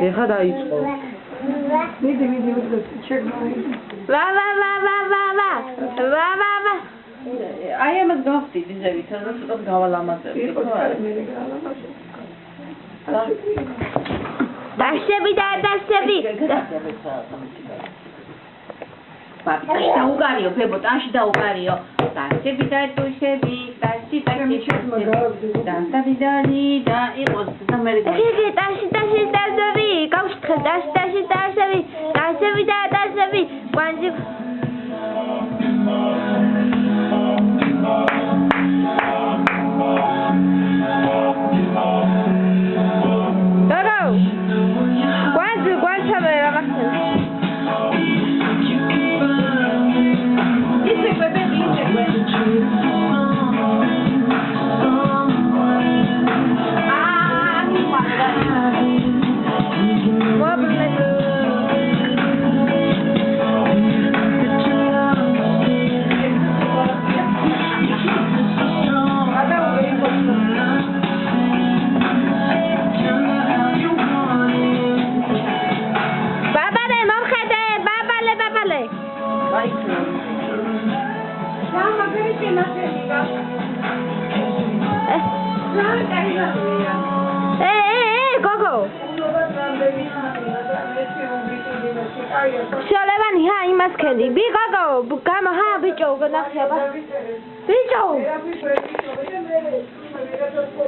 ეხა დაიწყო. მიდი ჩეკმარი. ვა. აი ამას გავხდი ძიძებით, და ცოტა გავალამაზები. დასები. ბაბი, ტანში დაუგარიო, ბებო, ტანში დაუგარიო. დასები და ტუშები, ტანში. დასაბიდალი და იყოს სამერიკა. იგი დასები. გავშთხე დასები. დასები და დასები. კვანძი. გოგო. შოლევანი ჰა იმას ქედი. ბი გოგო, გამა ჰა ბიჭო, ნახე აბა. ბიჭო.